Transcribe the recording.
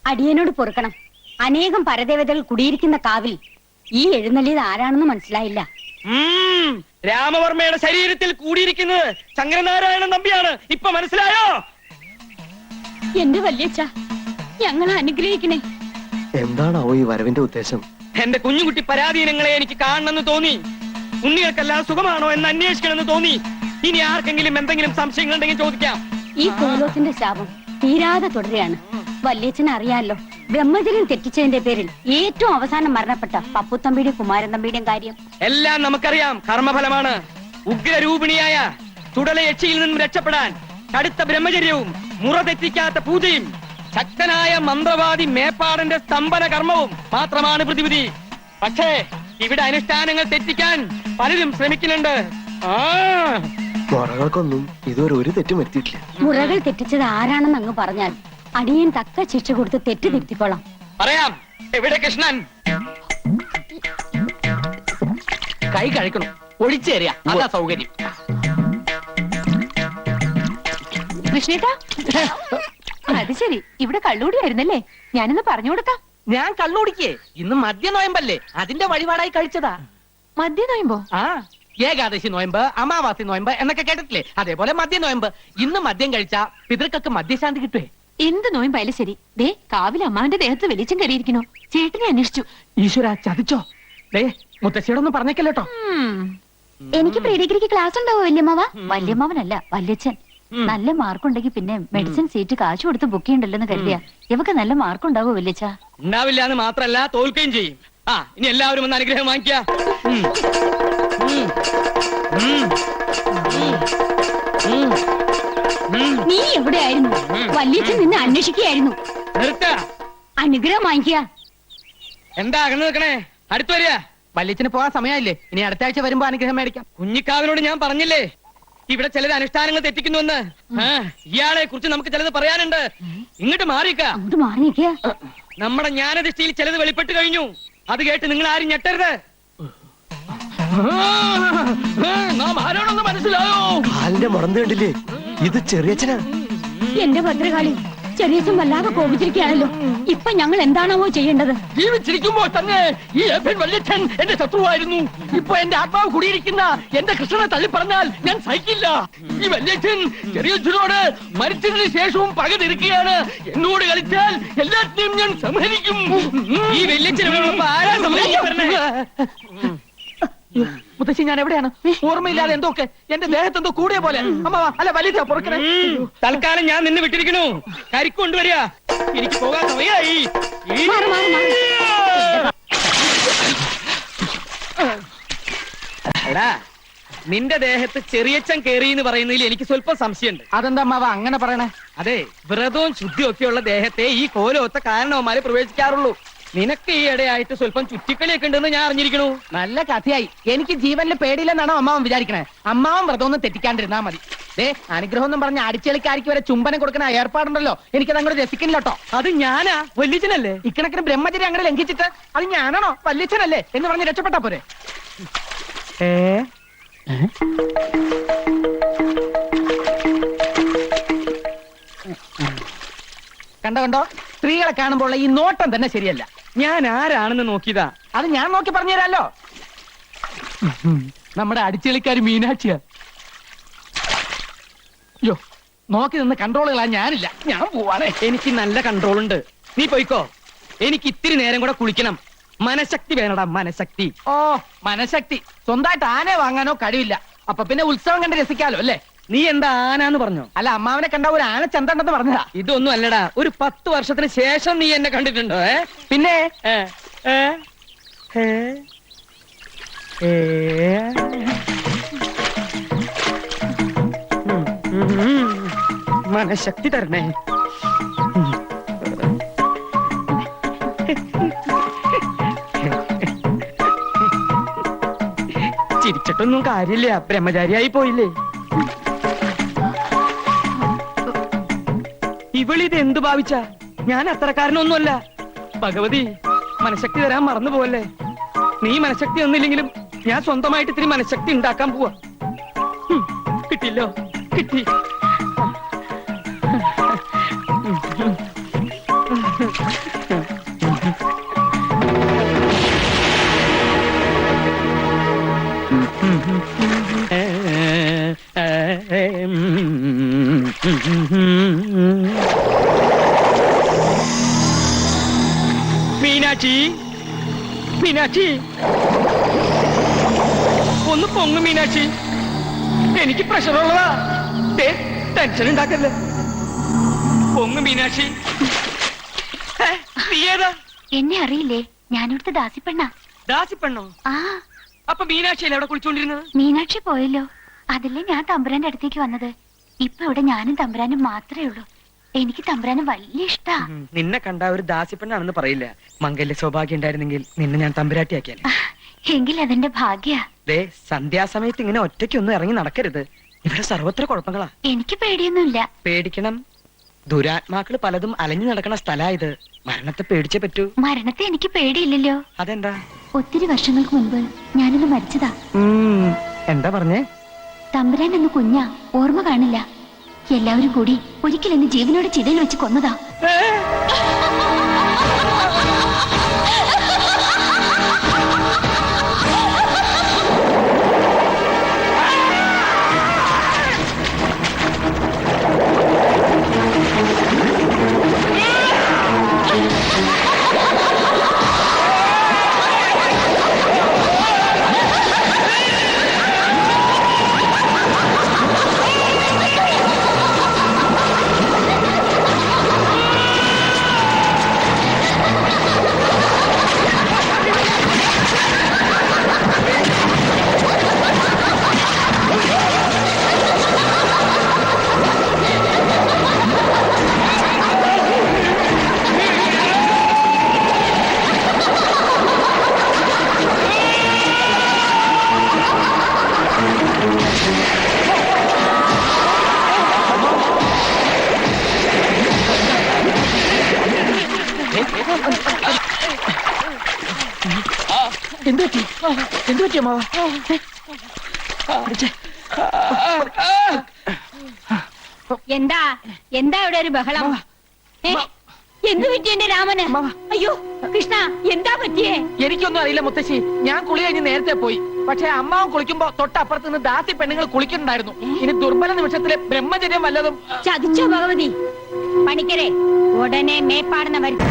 അടിയനോട് പൊറുക്കണം. അനേകം പരദേവതകൾ കുടിയിരിക്കുന്ന കാവിൽ ഈ എഴുന്നള്ളിയത് ആരാണെന്ന് മനസ്സിലായില്ല. രാമവർമ്മയുടെ ശരീരത്തിൽ കൂടിയിരിക്കുന്നത് ശങ്കരനാരായണൻ നമ്പിയാണ്. ഇപ്പൊ മനസ്സിലായോ? എന്റെ വല്യച്ഛ, ഞങ്ങളെ അനുഗ്രഹിക്കണേ. എന്താണാവോ ഈ വരവിന്റെ ഉദ്ദേശം? എന്റെ കുഞ്ഞുകുട്ടി പരാധീനങ്ങളെ എനിക്ക് കാണണമെന്ന് തോന്നി. ഉണ്ണികൾക്കെല്ലാം സുഖമാണോ എന്ന് അന്വേഷിക്കണമെന്ന് തോന്നി. ഇനി ആർക്കെങ്കിലും എന്തെങ്കിലും സംശയങ്ങൾ ഉണ്ടെങ്കിൽ ചോദിക്കാം. ഈ കോലോത്തിന്റെ ശാപം തീരാതെ തുടരുകയാണ്. വല്യച്ഛനെ അറിയാലോ, ബ്രഹ്മചര്യം തെറ്റിച്ചതിന്റെ പേരിൽ ഏറ്റവും അവസാനം മരണപ്പെട്ട പപ്പുത്തമ്പിയുടെയും കുമാരൻ തമ്പിയുടെയും കാര്യം എല്ലാം നമുക്കറിയാം. കർമ്മഫലമാണ്. ഉഗ്രരൂപിണിയായ ചുടലയക്ഷിയിൽ നിന്നും രക്ഷപ്പെടാൻ കടുത്ത ബ്രഹ്മചര്യവും മുറ തെറ്റിക്കാത്ത പൂജയും ശക്തനായ മന്ത്രവാദി മേപ്പാടന്റെ സ്തംഭന കർമ്മവും മാത്രമാണ് പ്രതിവിധി. പക്ഷേ ഇവിടെ അനുഷ്ഠാനങ്ങൾ തെറ്റിക്കാൻ പലരും ശ്രമിക്കുന്നുണ്ട്. മുറകൾക്കൊന്നും ഇതുവരെ ഒരു തെറ്റും വരുത്തിയിട്ടില്ല. മുറകൾ തെറ്റിച്ചത് ആരാണെന്ന് അങ്ങ് പറഞ്ഞാൽ അടിയൻ തക്ക ശിക്ഷ കൊടുത്ത് തെറ്റ് തിരുത്തിക്കോളാം. പറയാം. എവിടെ കൃഷ്ണൻ? കൈ കഴിക്കണം, ഒഴിച്ചേറിയ അതാ സൗകര്യം. കൃഷ്ണേട്ടാ, അത് ശരി, ഇവിടെ കള്ളുകൂടിയായിരുന്നല്ലേ? ഞാനിന്ന് പറഞ്ഞു കൊടുക്കാം. ഞാൻ കള്ളുടിക്കേ, ഇന്ന് മദ്യ നോയമ്പല്ലേ, അതിന്റെ വഴിപാടായി കഴിച്ചതാ. മദ്യ നോയുമ്പോ? ആ, ഏകാദശി നോയമ്പ്, അമാവാസി നോയമ്പ് എന്നൊക്കെ കേട്ടിട്ടില്ലേ? അതേപോലെ മദ്യ നോയമ്പ്. ഇന്ന് മദ്യം കഴിച്ച പിതൃക്കൊക്കെ മദ്യശാന്തി കിട്ടുവേ. എന്ത് നോയുമ്പായാലും ശരി, ദേ കാവിൽ അമ്മാന്റെ ദേഹത്ത് വെളിച്ചം കയറിയിരിക്കണോ? ചേട്ടനെ അന്വേഷിച്ചു. ഈശ്വര, ചതിച്ചോ? ദേ മുത്തശ്ശിയോടൊന്നും പറഞ്ഞേക്കല്ലോട്ടോ. എനിക്ക് പ്രീ ഡിഗ്രിക്ക് ക്ലാസ് ഉണ്ടാവോ വല്യമ്മാവ? വല്യമ്മാവനല്ല, വല്യച്ഛൻ. നല്ല മാർക്കുണ്ടെങ്കിൽ പിന്നെ മെഡിസിൻ സീറ്റ് കാശ് കൊടുത്ത് ബുക്ക് ചെയ്യണ്ടല്ലോ കരുതിയ. ഇവക്ക് നല്ല മാർക്ക് ഉണ്ടാവോ വല്യച്ഛ? ഉണ്ടാവില്ല എന്ന് മാത്രല്ല, തോൽക്കുകയും ചെയ്യും. ഇനി എല്ലാവരും ഒന്ന് അനുഗ്രഹം വാങ്ങിക്ക. നീ എവിടെയായിരുന്നു? വല്യച്ഛൻ നിന്നെ അന്വേഷിക്കുകയായിരുന്നു. നിർത്ത. അനുഗ്രഹം വാങ്ങിക്കുക. എന്താ അകന്ന് നിൽക്കണേ? അടുത്ത് വരിക. വല്യച്ഛന് പോകാൻ സമയമില്ലേ? ഇനി അടുത്ത ആഴ്ച വരുമ്പോ അനുഗ്രഹം മേടിക്കാം. കുഞ്ഞിക്കാവിനോട് ഞാൻ പറഞ്ഞില്ലേ ഇവിടെ ചിലത് അനുഷ്ഠാനങ്ങൾ തെറ്റിക്കുന്നുവെന്ന്. ഇയാളെ കുറിച്ച് നമുക്ക് ചിലത് പറയാനുണ്ട്. ഇങ്ങോട്ട് മാറിക്ക. അങ്ങോട്ട് മാറിയിരിക്കുക. നമ്മുടെ ജ്ഞാനദൃഷ്ടിയിൽ ചിലത് വെളിപ്പെട്ട് കഴിഞ്ഞു. അത് കേട്ട് നിങ്ങൾ ആരും ഞെട്ടരുത്. നാം ആരോടൊന്ന് മനസ്സിലായോ? കാലിന്റെ മുടന്ത് കണ്ടില്ലേ? ഇത് ചെറിയച്ഛനാ. എന്റെ ഭദ്രകാളി, ചെറിയച്ഛൻ വല്ലാതെ കോപിച്ചിരിക്കുകയാണല്ലോ. ഇപ്പൊ ഞങ്ങൾ എന്താണാവോ ചെയ്യേണ്ടത്? ജീവിച്ചിരിക്കുമ്പോൾ തന്നെ ഈ വല്യച്ഛൻ എന്റെ ശത്രുവായിരുന്നു. ഇപ്പൊ എന്റെ ആത്മാവ് കുടിയിരിക്കുന്ന എന്റെ കൃഷ്ണനെ തള്ളി പറഞ്ഞാൽ ഞാൻ സഹിക്കില്ല. ഈ വല്യച്ഛൻ ചെറിയച്ഛനോട് മരിച്ചതിന് ശേഷവും പക തിരിക്കുകയാണ്. എന്നോട് കളിച്ചാൽ എല്ലാത്തിനെയും ഞാൻ സംഹരിക്കും. ഈ വല്യച്ഛനോടൊപ്പം ആരാ സംഹരിക്കാൻ വരണേ? മുത്തശ്ശി, ഞാൻ എവിടെയാണ്? ഓർമ്മയില്ലാതെ എന്തൊക്കെ എന്റെ ദേഹത്ത് എന്തോ കൂടിയ പോലെ. അമ്മ അല്ല, വലിയ പുറക്കണേ. തൽക്കാലം ഞാൻ നിന്നെ വിട്ടിരിക്കണു. കരിക്കൊണ്ടുവരിക. എനിക്ക് പോകാൻ സമയമായി. എടാ, നിന്റെ ദേഹത്ത് ചെറിയച്ചൻ കേറി എന്ന് പറയുന്നതിൽ എനിക്ക് സ്വല്പം സംശയമുണ്ട്. അതെന്താ അമ്മാവ അങ്ങനെ പറയണേ? അതെ, വ്രതവും ശുദ്ധിയും ഒക്കെയുള്ള ദേഹത്തെ ഈ കോലൊത്ത കാരണവന്മാരെ പ്രവേശിക്കാറുള്ളൂ. നിനക്ക് ഈ ഇടയായിട്ട് സ്വല്പം ചുറ്റിക്കളിയൊക്കെ ഉണ്ടെന്ന് ഞാൻ അറിഞ്ഞിരിക്കണു. നല്ല കഥയായി. എനിക്ക് ജീവനിൽ പേടിയില്ലെന്നാണോ അമ്മാവൻ വിചാരിക്കണേ? അമ്മാവൻ വ്രതം ഒന്നും തെറ്റിക്കാണ്ടിരുന്നാ മതി. ദേ, അനുഗ്രഹം എന്നും പറഞ്ഞ അടിച്ചെളിക്കാരിക്ക് വരെ ചുംബനം കൊടുക്കുന്ന ഏർപ്പാടുണ്ടല്ലോ. എനിക്കത് അങ്ങോട്ട് രസിക്കില്ലട്ടോ. അത് ഞാനാ? വല്യച്ഛനല്ലേ? ഇക്കണക്കിന് ബ്രഹ്മചര്യം അങ്ങനെ ലംഘിച്ചിട്ട് അത് ഞാനാണോ വല്യച്ഛനല്ലേ എന്ന് പറഞ്ഞ് രക്ഷപ്പെട്ടാ പോരെ? കണ്ടോ, സ്ത്രീകളെ കാണുമ്പോൾ ഈ നോട്ടം തന്നെ ശരിയല്ല. ഞാൻ ആരാണെന്ന് നോക്കിയതാ. അത് ഞാൻ നോക്കി പറഞ്ഞു തരാലോ. നമ്മുടെ അടിച്ചെളിക്കാരി മീനാക്ഷിയാ. യോ, നോക്കി നിന്ന് കൺട്രോളുകളാ ഞാനില്ല. ഞാൻ പോവാണേ. എനിക്ക് നല്ല കൺട്രോൾ ഉണ്ട്. നീ പോയിക്കോ. എനിക്ക് ഇത്തിരി നേരം കൂടെ കുളിക്കണം. മനഃശക്തി വേണടാ, മനഃശക്തി. ഓ, മനഃശക്തി. സ്വന്തമായിട്ട് ആനയെ വാങ്ങാനോ കഴിവില്ല. അപ്പൊ പിന്നെ ഉത്സവം കണ്ട് രസിക്കാലോ അല്ലേ? നീ എന്താ ആനാന്ന് പറഞ്ഞോ? അല്ല, അമ്മാവനെ കണ്ട ഒരു ആന ചന്തണ്ടെന്ന് പറഞ്ഞതാ. ഇതൊന്നും അല്ലടാ. ഒരു 10 വർഷത്തിന് ശേഷം നീ എന്നെ കണ്ടിട്ടുണ്ടോ? പിന്നെ മനഃശക്തി തരണേ. ചിരിച്ചിട്ടൊന്നും കാര്യമില്ല. ബ്രഹ്മചാരിയായി പോയില്ലേ? ഇവളിത് എന്ത് ഭാവിച്ച? ഞാൻ അത്രക്കാരനൊന്നുമല്ല. ഭഗവതി, മനഃശക്തി തരാൻ മറന്നു പോവല്ലേ. നീ മനഃശക്തി ഒന്നില്ലെങ്കിലും ഞാൻ സ്വന്തമായിട്ട് ഇത്തിരി മനഃശക്തി ഉണ്ടാക്കാൻ പോവാ. കിട്ടില്ലോ, കിട്ടി. മീനാക്ഷി, മീനാക്ഷി, ഒന്ന് പൊങ്ങു മീനാക്ഷി. എനിക്ക് പ്രഷറുള്ളതാ. ടെൻഷൻ ഉണ്ടാക്കല്ലേ. പൊങ്ങു മീനാക്ഷി. നീ ഏതാ? എന്നെ അറിയില്ലേ? ഞാനിവിടുത്തെ ദാസിപ്പെണ്ണ. ദാസിപ്പെണ്ണോ? ആ, അപ്പൊ മീനാക്ഷിയല്ലേ അവിടെ കുളിച്ചോണ്ടിരുന്നത്? മീനാക്ഷി പോയല്ലോ. അതല്ലേ ഞാൻ തമ്പുരാന്റെ അടുത്തേക്ക് വന്നത്. ഇപ്പൊ ഇവിടെ ഞാനും തമ്പുരാനും മാത്രമേ ഉള്ളൂ. എനിക്ക് തമ്പുരാന് വലിയ ഇഷ്ടാ. നിന്നെ കണ്ട ഒരു ദാസിപ്പെണ്ണാണെന്ന് പറയില്ല. മംഗല്യ സൗഭാഗ്യം ഉണ്ടായിരുന്നെങ്കിൽ നിന്നെ ഞാൻ തമ്പുരാട്ടിയാക്കിയാലേ. എങ്കിൽ അതെന്റെ ഭാഗ്യ. ദേ, സന്ധ്യാസമയത്ത് ഇങ്ങനെ ഒറ്റയ്ക്കൊന്നും ഇറങ്ങി നടക്കരുത്. ഇവിടെ സർവത്ര കുഴപ്പങ്ങളാ. എനിക്ക് പേടിയൊന്നുമില്ല. പേടിക്കണം. ദുരാത്മാക്കള് പലതും അലഞ്ഞു നടക്കണ സ്ഥലാ ഇത്. മരണത്തെ പേടിച്ചേ പറ്റൂ. മരണത്തെ എനിക്ക് പേടിയില്ലല്ലോ. അതെന്താ? ഒത്തിരി വർഷങ്ങൾക്ക് മുൻപ് ഞാനിന്ന് മരിച്ചതാ. എന്താ പറഞ്ഞേ? തമ്പുരാൻ എന്ന് കുഞ്ഞാ, ഓർമ്മ കാണില്ല. എല്ലാവരും കൂടി ഒരിക്കൽ എന്നെ ജീവനോട് ചിതയിൽ വെച്ച് കൊന്നതാ. എന്തു പറ്റിയ മാവ? എന്താ എന്താ ഇവിടെ ഒരു ബഹളം? എന്തു പറ്റി എന്റെ രാമന്? അയ്യോ കൃഷ്ണ, എന്താ പറ്റിയേ? എനിക്കൊന്നും അറിയില്ല മുത്തശ്ശി. ഞാൻ കുളി കഴിഞ്ഞ് നേരത്തെ പോയി. പക്ഷെ അമ്മാവൻ കുളിക്കുമ്പോ തൊട്ടപ്പുറത്ത് നിന്ന് ദാസി പെണ്ണുങ്ങൾ കുളിക്കുന്നുണ്ടായിരുന്നു. ഇനി ദുർബല നിമിഷത്തിലെ ബ്രഹ്മചര്യം വല്ലതും. ചതിച്ചോ ഭഗവതി? പണിക്കരെ, ഉടനെ മേപ്പാടുന്ന വരുത്തി